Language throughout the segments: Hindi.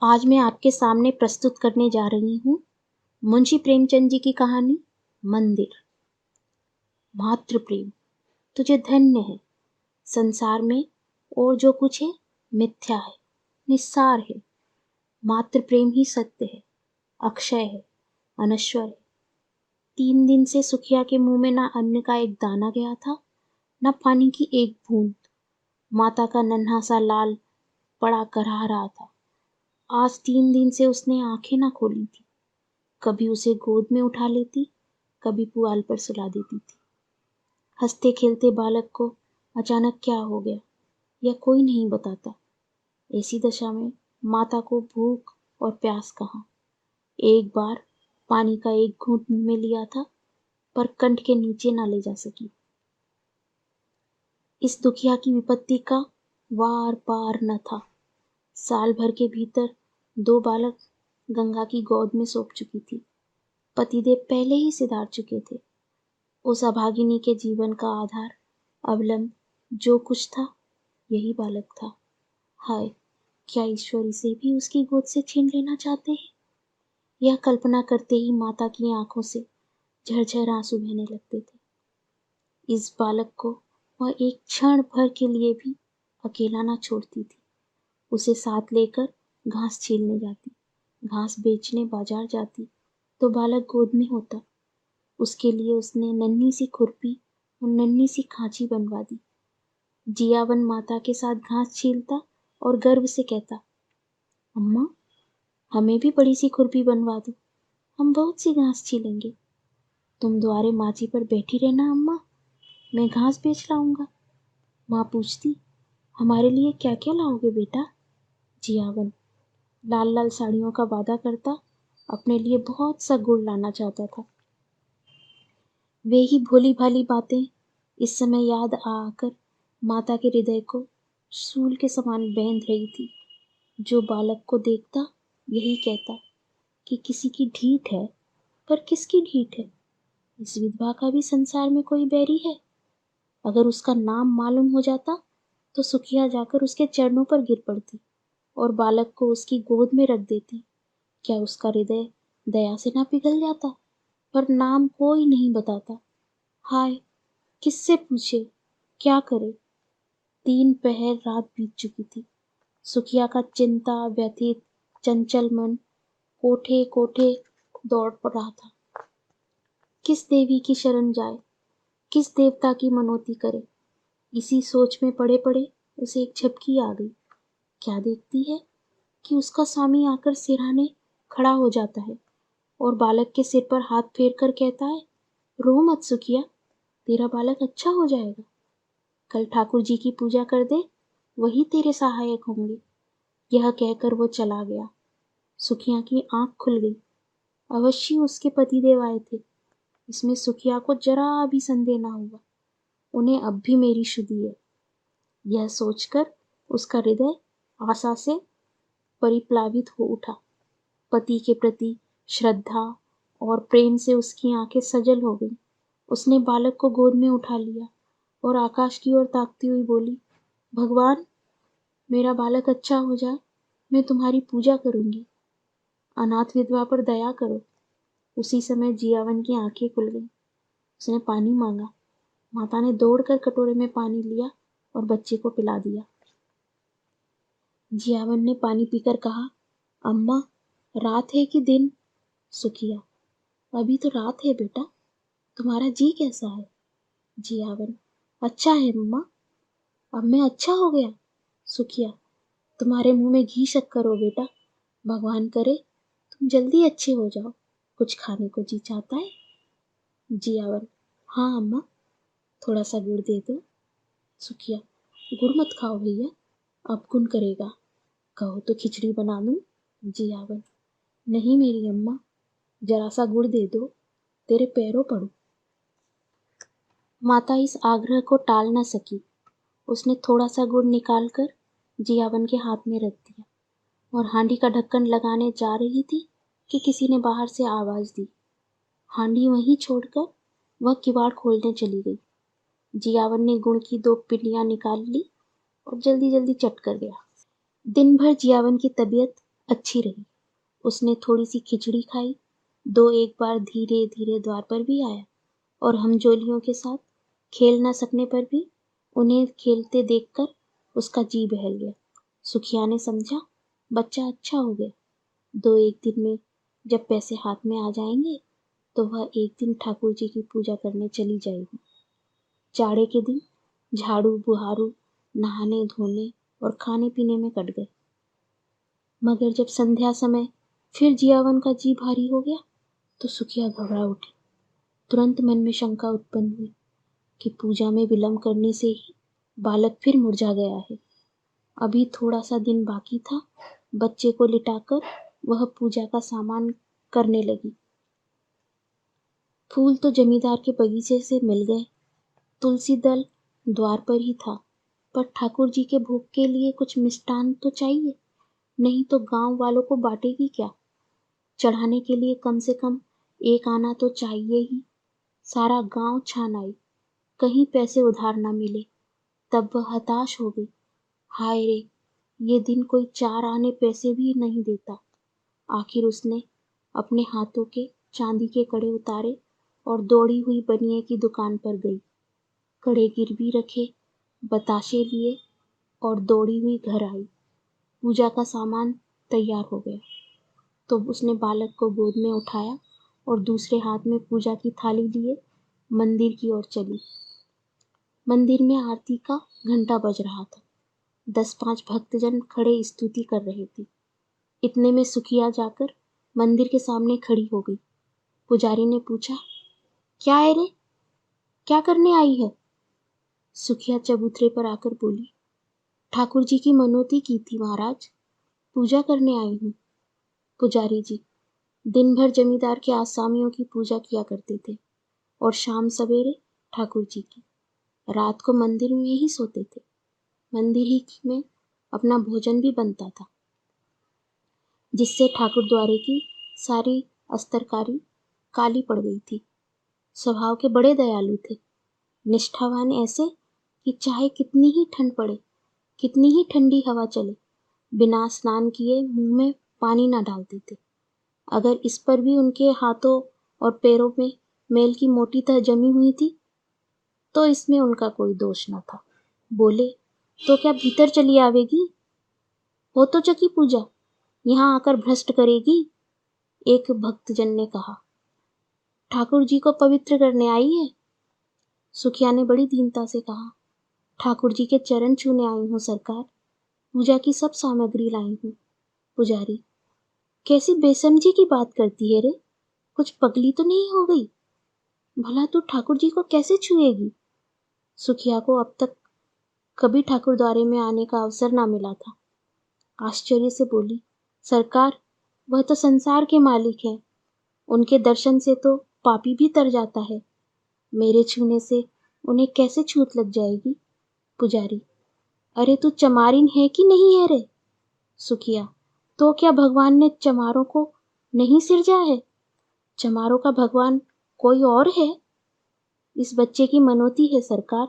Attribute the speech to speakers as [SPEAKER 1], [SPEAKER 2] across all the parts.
[SPEAKER 1] आज मैं आपके सामने प्रस्तुत करने जा रही हूँ मुंशी प्रेमचंद जी की कहानी मंदिर। मातृ प्रेम तुझे धन्य है। संसार में और जो कुछ है मिथ्या है, निस्सार है। मातृ प्रेम ही सत्य है, अक्षय है, अनश्वर है। 3 दिन से सुखिया के मुंह में ना अन्न का एक दाना गया था, न पानी की एक बूंद। माता का नन्हा सा लाल पड़ा कराह रहा था। आज 3 दिन से उसने आंखें ना खोली थी। कभी उसे गोद में उठा लेती, कभी पुआल पर सुला देती थी। हंसते खेलते बालक को अचानक क्या हो गया, यह कोई नहीं बताता। ऐसी दशा में माता को भूख और प्यास कहाँ। एक बार पानी का एक घूंट मुंह में लिया था, पर कंठ के नीचे ना ले जा सकी। इस दुखिया की विपत्ति का वार पार न था। साल भर के भीतर 2 बालक गंगा की गोद में सौंप चुकी थी। पतिदेव पहले ही सिधार चुके थे। उस अभागिनी के जीवन का आधार, अवलंब जो कुछ था, यही बालक था। हाय, क्या ईश्वर इसे भी उसकी गोद से छीन लेना चाहते हैं? यह कल्पना करते ही माता की आंखों से झरझर आंसू बहने लगते थे। इस बालक को वह एक क्षण भर के लिए भी अकेला ना छोड़ती थी। उसे साथ लेकर घास छीलने जाती, घास बेचने बाजार जाती, तो बालक गोद में होता। उसके लिए उसने नन्ही सी खुरपी और नन्ही सी खांची बनवा दी। जियावन माता के साथ घास छीलता और गर्व से कहता, अम्मा, हमें भी बड़ी सी खुरपी बनवा दो, हम बहुत सी घास छीलेंगे। तुम द्वारे माची पर बैठी रहना अम्मा, मैं घास बेच लाऊंगा। माँ पूछती, हमारे लिए क्या क्या लाओगे बेटा? जियावन लाल लाल साड़ियों का वादा करता, अपने लिए बहुत सा गुड़ लाना चाहता था। वे ही भोली भाली बातें इस समय याद आ आकर माता के हृदय को सूल के समान बेंध रही थी। जो बालक को देखता यही कहता कि किसी की ढीठ है, पर किसकी ढीठ है? इस विधवा का भी संसार में कोई बैरी है? अगर उसका नाम मालूम हो जाता तो सुखिया जाकर उसके चरणों पर गिर पड़ती और बालक को उसकी गोद में रख देती। क्या उसका हृदय दया से ना पिघल जाता? पर नाम कोई नहीं बताता। हाय, किससे पूछे, क्या करे? 3 पहर रात बीत चुकी थी। सुखिया का चिंता व्यथित चंचल मन कोठे कोठे दौड़ पड़ रहा था। किस देवी की शरण जाए, किस देवता की मनौती करे? इसी सोच में पड़े पड़े उसे एक झपकी आ गई। क्या देखती है कि उसका स्वामी आकर सिरहाने खड़ा हो जाता है और बालक के सिर पर हाथ फेर कर कहता है, रो मत सुखिया, तेरा बालक अच्छा हो जाएगा। कल ठाकुर जी की पूजा कर दे, वही तेरे सहायक होंगे। यह कहकर वो चला गया। सुखिया की आंख खुल गई। अवश्य उसके पतिदेव आए थे, इसमें सुखिया को जरा भी संदेह न हुआ। उन्हें अब भी मेरी शुद्धि है, यह सोचकर उसका हृदय आशा से परिप्लावित हो उठा। पति के प्रति श्रद्धा और प्रेम से उसकी आंखें सजल हो गईं। उसने बालक को गोद में उठा लिया और आकाश की ओर ताकती हुई बोली, भगवान, मेरा बालक अच्छा हो जाए, मैं तुम्हारी पूजा करूंगी। अनाथ विधवा पर दया करो। उसी समय जियावन की आंखें खुल गईं। उसने पानी मांगा। माता ने दौड़कर कटोरे में पानी लिया और बच्चे को पिला दिया। जियावन ने पानी पीकर कहा, अम्मा, रात है कि दिन? सुखिया, अभी तो रात है बेटा, तुम्हारा जी कैसा है? जियावन, अच्छा है मम्मा, अब मैं अच्छा हो गया। सुखिया, तुम्हारे मुंह में घी शक्कर हो बेटा, भगवान करे तुम जल्दी अच्छे हो जाओ। कुछ खाने को जी चाहता है? जियावन, हाँ अम्मा, थोड़ा सा गुड़ दे दो। सुखिया, गुड़ मत खाओ भैया, अब गुण करेगा, कहो तो खिचड़ी बना दूं। जियावन, नहीं मेरी अम्मा, जरा सा गुड़ दे दो, तेरे पैरों पड़ूं। माता इस आग्रह को टाल न सकी। उसने थोड़ा सा गुड़ निकालकर जियावन के हाथ में रख दिया और हांडी का ढक्कन लगाने जा रही थी कि किसी ने बाहर से आवाज दी। हांडी वहीं छोड़कर वह किवाड़ खोलने चली गई। जियावन ने गुड़ की 2 पिंडियां निकाल ली और जल्दी जल्दी चट कर गया। दिन भर जियावन की तबीयत अच्छी रही। उसने थोड़ी सी खिचड़ी खाई, दो एक बार धीरे धीरे द्वार पर भी आया और हमजोलियों के साथ खेल न सकने पर भी उन्हें खेलते देखकर उसका जी बहल गया। सुखिया ने समझा, बच्चा अच्छा हो गया। दो एक दिन में जब पैसे हाथ में आ जाएंगे तो वह एक दिन ठाकुर जी की पूजा करने चली जाएगी। जाड़े के दिन झाड़ू बुहारू, नहाने धोने और खाने पीने में कट गए। मगर जब संध्या समय फिर जियावन का जी भारी हो गया तो सुखिया घबरा उठी। तुरंत मन में शंका उत्पन्न हुई कि पूजा में विलंब करने से ही बालक फिर मुरझा गया है। अभी थोड़ा सा दिन बाकी था। बच्चे को लिटाकर वह पूजा का सामान करने लगी। फूल तो जमींदार के बगीचे से मिल गए। तुलसी दल द्वार पर ही था, पर ठाकुर जी के भोग के लिए कुछ मिष्टान तो चाहिए, नहीं तो गांव वालों को बांटेगी क्या। चढ़ाने के लिए कम से कम एक आना तो चाहिए ही। सारा गांव छान आई, कहीं पैसे उधार ना मिले। तब वह हताश हो गई। हाय रे, ये दिन कोई 4 आने पैसे भी नहीं देता। आखिर उसने अपने हाथों के चांदी के कड़े उतारे और दौड़ी हुई बनिए की दुकान पर गई। कड़े गिरवी रखे, बताशे लिए और दौड़ी हुई घर आई। पूजा का सामान तैयार हो गया तो उसने बालक को गोद में उठाया और दूसरे हाथ में पूजा की थाली लिए मंदिर की ओर चली। मंदिर में आरती का घंटा बज रहा था। 10-5 भक्तजन खड़े स्तुति कर रहे थे। इतने में सुखिया जाकर मंदिर के सामने खड़ी हो गई। पुजारी ने पूछा, क्या है रे, क्या करने आई है? सुखिया चबूतरे पर आकर बोली, ठाकुर जी की मनौती की थी महाराज, पूजा करने आई हूँ। पुजारी जी दिन भर जमींदार के आसामियों की पूजा किया करते थे और शाम सवेरे ठाकुर जी की। रात को मंदिर में ही सोते थे। मंदिर ही में अपना भोजन भी बनता था, जिससे ठाकुर द्वारे की सारी अस्तरकारी काली पड़ गई थी। स्वभाव के बड़े दयालु थे, निष्ठावान ऐसे कि चाहे कितनी ही ठंड पड़े, कितनी ही ठंडी हवा चले, बिना स्नान किए मुंह में पानी ना डालते थे। अगर इस पर भी उनके हाथों और पैरों में मैल की मोटी तह जमी हुई थी तो इसमें उनका कोई दोष न था। बोले, तो क्या भीतर चली आवेगी? हो तो चकी पूजा, यहाँ आकर भ्रष्ट करेगी? एक भक्तजन ने कहा। ठाकुर जी को पवित्र करने आई है? सुखिया ने बड़ी दीनता से कहा। ठाकुर जी के चरण छूने आई हूँ सरकार, पूजा की सब सामग्री लाई हूँ। पुजारी, कैसी बेसमझी की बात करती है रे, कुछ पगली तो नहीं हो गई? भला तू ठाकुर जी को कैसे छुएगी? सुखिया को अब तक कभी ठाकुर द्वारे में आने का अवसर ना मिला था। आश्चर्य से बोली, सरकार, वह तो संसार के मालिक है, उनके दर्शन से तो पापी भी तर जाता है, मेरे छूने से उन्हें कैसे छूत लग जाएगी? पुजारी, अरे तू चमारिन है कि नहीं है रे? सुखिया, तो क्या भगवान ने चमारों को नहीं सिरजा है? चमारों का भगवान कोई और है? इस बच्चे की मनौती है सरकार।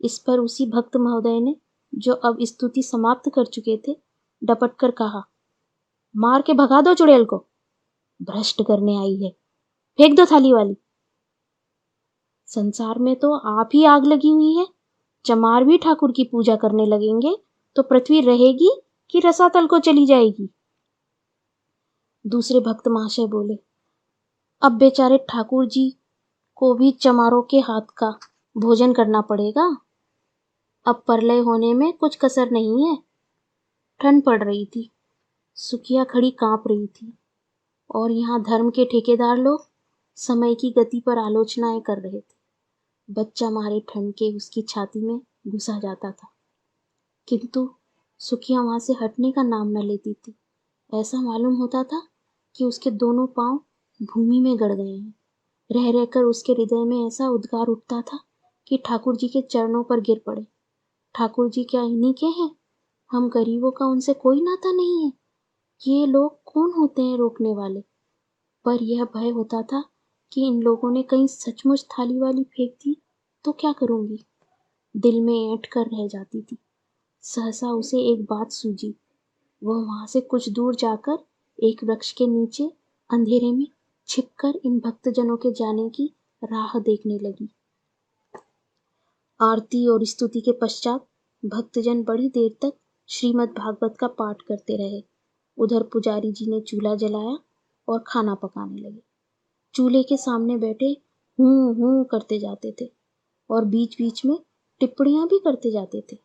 [SPEAKER 1] इस पर उसी भक्त महोदय ने, जो अब स्तुति समाप्त कर चुके थे, डपट कर कहा, मार के भगा दो चुड़ैल को, भ्रष्ट करने आई है, फेंक दो थाली वाली। संसार में तो आप ही आग लगी हुई है। चमार भी ठाकुर की पूजा करने लगेंगे तो पृथ्वी रहेगी कि रसातल को चली जाएगी? दूसरे भक्त महाशय बोले, अब बेचारे ठाकुर जी को भी चमारों के हाथ का भोजन करना पड़ेगा। अब परलय होने में कुछ कसर नहीं है। ठंड पड़ रही थी, सुखिया खड़ी कांप रही थी और यहाँ धर्म के ठेकेदार लोग समय की गति पर आलोचनाएं कर रहे थे। बच्चा मारे ठंड के उसकी छाती में घुसा जाता था, किंतु सुखिया वहां से हटने का नाम न लेती थी। ऐसा मालूम होता था कि उसके दोनों पांव भूमि में गड़ गए हैं। रह रहकर उसके हृदय में ऐसा उद्गार उठता था कि ठाकुर जी के चरणों पर गिर पड़े। ठाकुर जी क्या इन्हीं के हैं? हम गरीबों का उनसे कोई नाता नहीं है। ये लोग कौन होते हैं रोकने वाले? पर यह भय होता था कि इन लोगों ने कहीं सचमुच थाली वाली फेंक दी तो क्या करूंगी? दिल में ऐंठ कर रह जाती थी। सहसा उसे एक बात सूझी। वह वहां से कुछ दूर जाकर एक वृक्ष के नीचे अंधेरे में छिपकर इन भक्तजनों के जाने की राह देखने लगी। आरती और स्तुति के पश्चात भक्तजन बड़ी देर तक श्रीमद् भागवत का पाठ करते रहे। उधर पुजारी जी ने चूल्हा जलाया और खाना पकाने लगे। चूल्हे के सामने बैठे हूं हूं करते जाते थे और बीच बीच में टिप्पणियां भी करते जाते थे।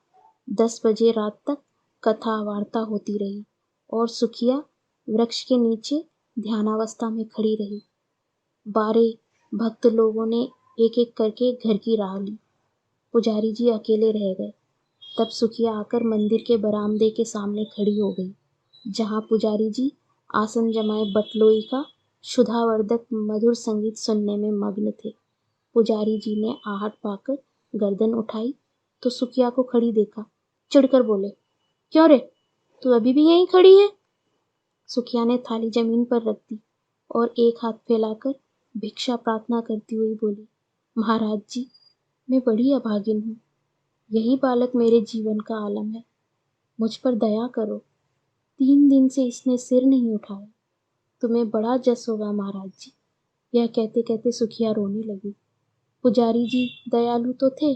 [SPEAKER 1] 10 बजे रात तक कथा वार्ता होती रही और सुखिया वृक्ष के नीचे ध्यानावस्था में खड़ी रही। 12 भक्त लोगों ने एक एक करके घर की राह ली। पुजारी जी अकेले रह गए। तब सुखिया आकर मंदिर के बरामदे के सामने खड़ी हो गई, जहां पुजारी जी आसन जमाए बटलोई का शुद्धावर्धक मधुर संगीत सुनने में मग्न थे। पुजारी जी ने आहट पाकर गर्दन उठाई तो सुखिया को खड़ी देखा। चिढ़कर बोले, क्यों रे, तू अभी भी यहीं खड़ी है? सुखिया ने थाली जमीन पर रख दी और एक हाथ फैलाकर भिक्षा प्रार्थना करती हुई बोली, महाराज जी, मैं बड़ी अभागिन हूँ। यही बालक मेरे जीवन का आलम है। मुझ पर दया करो। 3 दिन से इसने सिर नहीं उठाया। तुम्हें बड़ा जस होगा महाराज जी। यह कहते कहते सुखिया रोने लगी। पुजारी जी दयालु तो थे,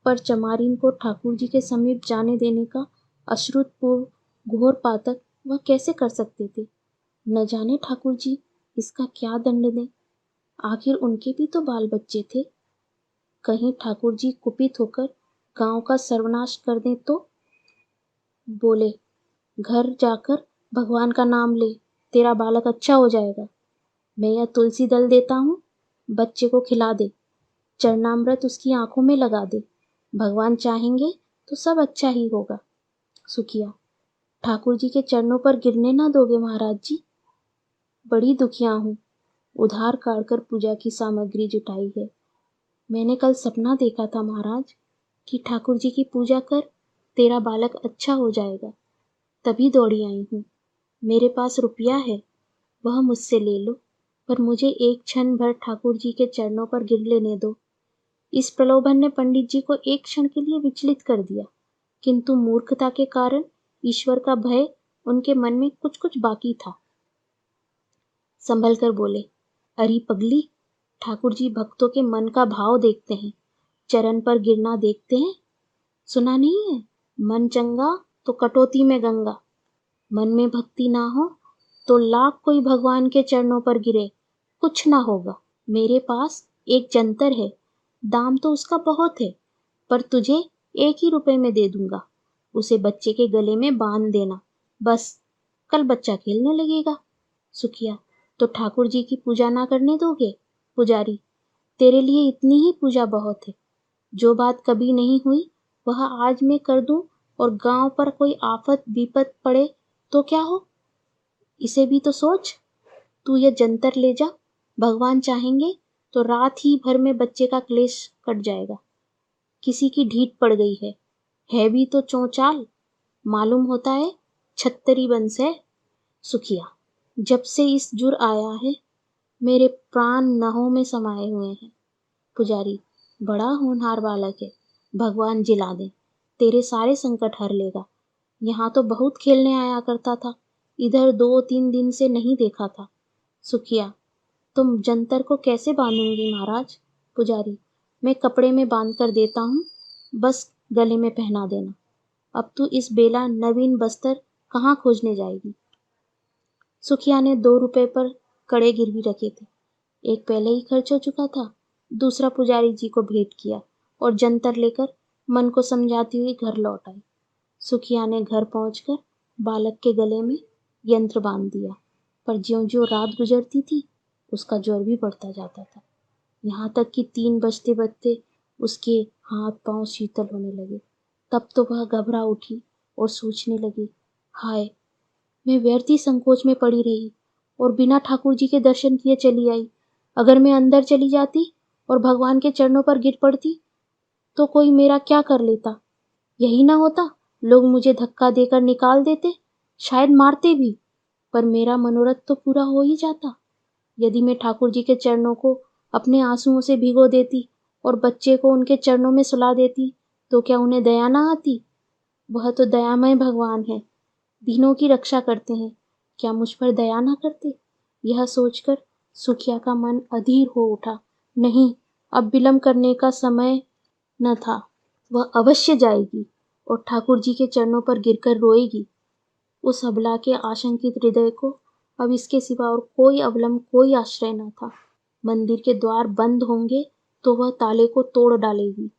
[SPEAKER 1] पर चमारिन को ठाकुर जी के समीप जाने देने का अश्रुतपूर्व घोर पातक वह कैसे कर सकते थे? न जाने ठाकुर जी इसका क्या दंड दें। आखिर उनके भी तो बाल बच्चे थे। कहीं ठाकुर जी कुपित होकर गांव का सर्वनाश कर दें तो? बोले, घर जाकर भगवान का नाम ले, तेरा बालक अच्छा हो जाएगा। मैं यह तुलसी दल देता हूँ, बच्चे को खिला दे, चरणामृत उसकी आंखों में लगा दे। भगवान चाहेंगे तो सब अच्छा ही होगा। सुखिया, ठाकुर जी के चरणों पर गिरने ना दोगे महाराज जी? बड़ी दुखिया हूँ। उधार काढ़कर पूजा की सामग्री जुटाई है। मैंने कल सपना देखा था महाराज कि ठाकुर जी की पूजा कर, तेरा बालक अच्छा हो जाएगा। तभी दौड़ी आई हूँ। मेरे पास रुपया है, वह मुझसे ले लो, पर मुझे एक क्षण भर ठाकुर जी के चरणों पर गिर लेने दो। इस प्रलोभन ने पंडित जी को एक क्षण के लिए विचलित कर दिया, किंतु मूर्खता के कारण ईश्वर का भय उनके मन में कुछ कुछ बाकी था। संभल कर बोले, अरे पगली, ठाकुर जी भक्तों के मन का भाव देखते हैं, चरण पर गिरना देखते हैं। सुना नहीं है, मन चंगा तो कटौती में गंगा। मन में भक्ति ना हो तो लाख कोई भगवान के चरणों पर गिरे, कुछ ना होगा। मेरे पास एक जंतर है, दाम तो उसका बहुत है, पर तुझे 1 ही रुपए में दे दूंगा। उसे बच्चे के गले में बांध देना, बस कल बच्चा खेलने लगेगा। सुखिया, तो ठाकुर जी की पूजा ना करने दोगे? पुजारी, तेरे लिए इतनी ही पूजा बहुत है। जो बात कभी नहीं हुई वह आज मैं कर दूं और गांव पर कोई आफत विपत पड़े तो क्या हो? इसे भी तो सोच। तू ये जंतर ले जा, भगवान चाहेंगे तो रात ही भर में बच्चे का क्लेश कट जाएगा। किसी की ढीठ पड़ गई है भी तो चौचाल, मालूम होता है छत्तरी बंस है। सुखिया, जब से इस जुर आया है मेरे प्राण नहों में समाये हुए हैं। पुजारी, बड़ा होनहार बालक है, भगवान जिला दे, तेरे सारे संकट हर लेगा। यहाँ तो बहुत खेलने आया करता था, इधर 2-3 दिन से नहीं देखा था। सुखिया, तुम जंतर को कैसे बांधूंगी महाराज? पुजारी, मैं कपड़े में बांध कर देता हूँ, बस गले में पहना देना। अब तू इस बेला नवीन बस्तर कहाँ खोजने जाएगी? सुखिया ने 2 रुपए पर कड़े गिरवी रखे थे। एक पहले ही खर्च हो चुका था, दूसरा पुजारी जी को भेंट किया और जंतर लेकर मन को समझाती हुई घर लौट आई। सुखिया ने घर पहुंचकर बालक के गले में यंत्र बांध दिया, पर ज्यों-ज्यों रात गुजरती थी उसका जोर भी बढ़ता जाता था। यहाँ तक कि 3 बजते-बजते उसके हाथ पांव शीतल होने लगे। तब तो वह घबरा उठी और सोचने लगी, हाय, मैं व्यर्थ ही संकोच में पड़ी रही और बिना ठाकुर जी के दर्शन किए चली आई। अगर मैं अंदर चली जाती और भगवान के चरणों पर गिर पड़ती तो कोई मेरा क्या कर लेता? यही ना होता, लोग मुझे धक्का देकर निकाल देते, शायद मारते भी, पर मेरा मनोरथ तो पूरा हो ही जाता। यदि मैं ठाकुर जी के चरणों को अपने आंसुओं से भिगो देती और बच्चे को उनके चरणों में सुला देती तो क्या उन्हें दया ना आती? वह तो दयामय भगवान है, दीनों की रक्षा करते हैं, क्या मुझ पर दया न करते? यह सोचकर सुखिया का मन अधीर हो उठा। नहीं, अब विलंब करने का समय न था। वह अवश्य जाएगी और ठाकुर जी के चरणों पर गिरकर रोएगी। उस अबला के आशंकित हृदय को अब इसके सिवा और कोई अवलंब, कोई आश्रय न था। मंदिर के द्वार बंद होंगे तो वह ताले को तोड़ डालेगी।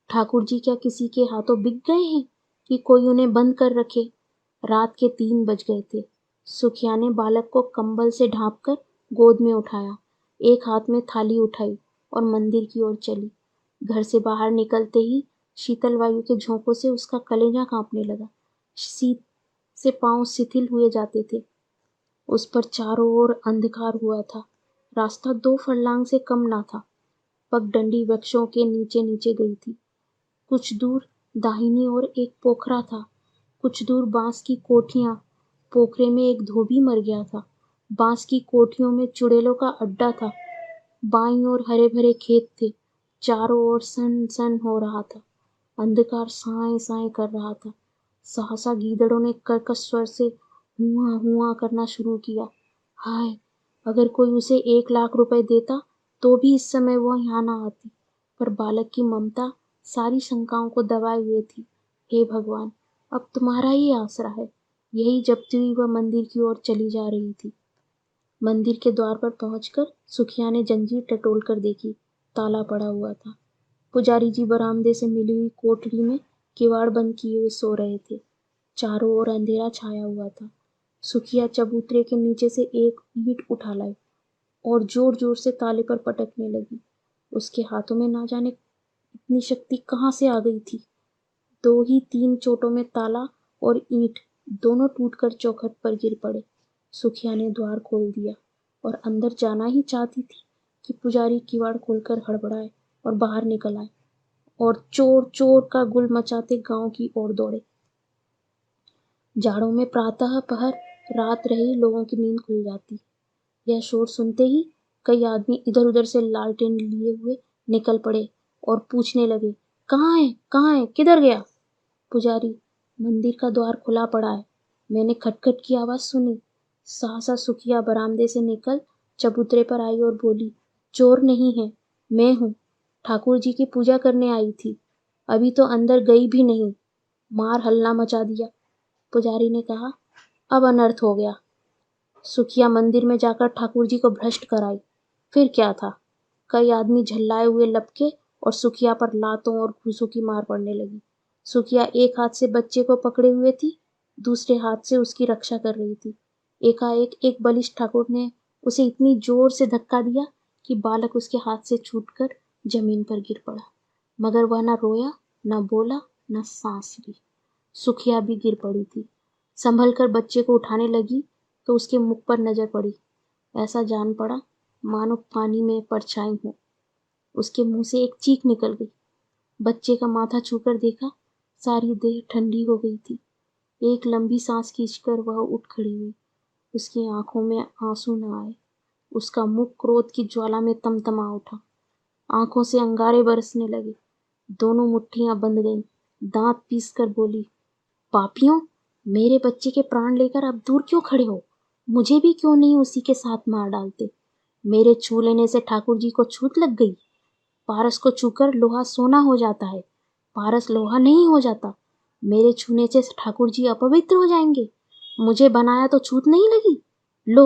[SPEAKER 1] ठाकुर जी क्या किसी के हाथों बिक गए हैं कि कोई उन्हें बंद कर रखे? रात के 3 बज गए थे। सुखिया ने बालक को कंबल से ढांपकर गोद में उठाया, एक हाथ में थाली उठाई और मंदिर की ओर चली। घर से बाहर निकलते ही शीतल वायु के झोंकों से उसका कलेजा कांपने लगा। शीत से पांव शिथिल हुए जाते थे। उस पर चारों ओर अंधकार हुआ था। रास्ता 2 फरलांग से कम ना था। पगडंडी वृक्षों के नीचे नीचे गई थी। कुछ दूर दाहिनी ओर एक पोखरा था, कुछ दूर बांस की कोठियां। पोखरे में एक धोबी मर गया था। बांस की कोठियों में चुड़ैलों का अड्डा था। बाईं ओर हरे भरे खेत थे। चारों ओर सन सन हो रहा था। अंधकार साए साए कर रहा था। सहसा गीदड़ों ने कर्कश स्वर से हुआ हुआ करना शुरू किया। हाय, अगर कोई उसे 1 लाख रुपए देता तो भी इस समय वह यहाँ न आती। पर बालक की ममता सारी शंकाओं को दबाए हुए थी। हे भगवान, अब तुम्हारा ही आसरा है। यही जपती हुई वह मंदिर की ओर चली जा रही थी। मंदिर के द्वार पर पहुंचकर सुखिया ने जंजीर टटोल कर देखी। ताला पड़ा हुआ था। पुजारी जी बरामदे से मिली हुई कोठरी में किवाड़ बंद किए हुए सो रहे थे। चारों ओर अंधेरा छाया हुआ था। सुखिया चबूतरे के नीचे से एक ईंट उठा लाई और जोर जोर से ताले पर पटकने लगी। उसके हाथों में ना जाने इतनी शक्ति कहाँ से आ गई थी। 2 ही 3 चोटों में ताला और ईंट दोनों टूटकर चौखट पर गिर पड़े। सुखिया ने द्वार खोल दिया और अंदर जाना ही चाहती थी कि पुजारी किवाड़ खोलकर हड़बड़ाए और बाहर निकल आए और चोर चोर का गुल मचाते गांव की ओर दौड़े। जाड़ों में प्रातः पहर रात रही लोगों की नींद खुल जाती। यह शोर सुनते ही कई आदमी इधर उधर से लालटेन लिए हुए निकल पड़े और पूछने लगे, कहाँ है, कहाँ है, किधर गया? पुजारी, मंदिर का द्वार खुला पड़ा है। मैंने खटखट की आवाज सुनी। सहसा सुखिया बरामदे से निकल चबूतरे पर आई और बोली, चोर नहीं है, मैं हूँ। ठाकुर जी की पूजा करने आई थी। अभी तो अंदर गई भी नहीं। मार हल्ला मचा दिया। पुजारी ने कहा, अब अनर्थ हो गया। सुखिया मंदिर में जाकर ठाकुर जी को भ्रष्ट कराई। फिर क्या था? कई आदमी झल्लाए हुए लपके और सुखिया पर लातों और घूसों की मार पड़ने लगी। सुखिया एक हाथ से बच्चे को पकड़े हुए थी, दूसरे हाथ से उसकी रक्षा कर रही थी। एकाएक एक बलिष्ठ ठाकुर ने उसे इतनी जोर से धक्का दिया कि बालक उसके हाथ से छूटकर जमीन पर गिर पड़ा। मगर वह न रोया, न बोला, न सांस ली। सुखिया भी गिर पड़ी थी। संभल कर बच्चे को उठाने लगी तो उसके मुख पर नजर पड़ी। ऐसा जान पड़ा मानो पानी में परछाई हो। उसके मुंह से एक चीख निकल गई। बच्चे का माथा छूकर देखा, सारी देह ठंडी हो गई थी। एक लंबी सांस खींचकर वह उठ खड़ी हुई। उसकी आंखों में आंसू न आए। उसका मुख क्रोध की ज्वाला में तमतमा उठा। आंखों से अंगारे बरसने लगे। दोनों मुट्ठियां बंध गईं। दांत पीसकर बोली, पापियों, मेरे बच्चे के प्राण लेकर अब दूर क्यों खड़े हो? मुझे भी क्यों नहीं उसी के साथ मार डालते? मेरे छू लेने से ठाकुर जी को छूत लग गई। पारस को छूकर लोहा सोना हो जाता है, पारस लोहा नहीं हो जाता। मेरे छूने से ठाकुर जी अपवित्र हो जाएंगे। मुझे बनाया तो छूत नहीं लगी। लो,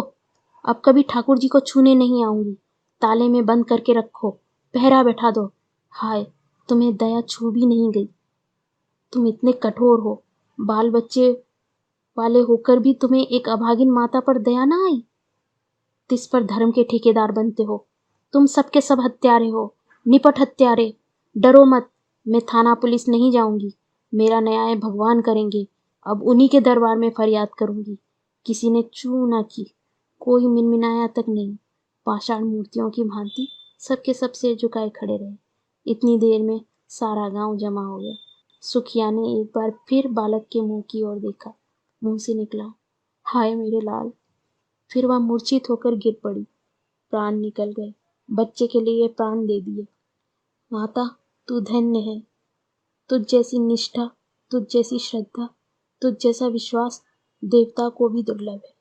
[SPEAKER 1] अब कभी ठाकुर जी को छूने नहीं आऊंगी। ताले में बंद करके रखो, पहरा बैठा दो। हाय, तुम्हें दया छू भी नहीं गई। तुम इतने कठोर हो, बाल बच्चे वाले होकर भी तुम्हें एक अभागिन माता पर दया ना आई। तिस पर धर्म के ठेकेदार बनते हो। तुम सबके सब हत्यारे हो, निपट हत्यारे। डरो मत, मैं थाना पुलिस नहीं जाऊंगी। मेरा न्याय भगवान करेंगे। अब उन्हीं के दरबार में फरियाद करूंगी। किसी ने चू ना की, कोई मिनमिनाया तक नहीं। पाषाण मूर्तियों की भांति सबके सब सिर झुकाए खड़े रहे। इतनी देर में सारा गांव जमा हो गया। सुखिया ने एक बार फिर बालक के मुंह की ओर देखा। मुंह से निकला, हाय मेरे लाल। फिर वह मूर्छित होकर गिर पड़ी। प्राण निकल गए। बच्चे के लिए प्राण दे दिए। माता, तू धन्य है। तुझ जैसी निष्ठा, तुझ जैसी श्रद्धा, तुझ जैसा विश्वास देवता को भी दुर्लभ है।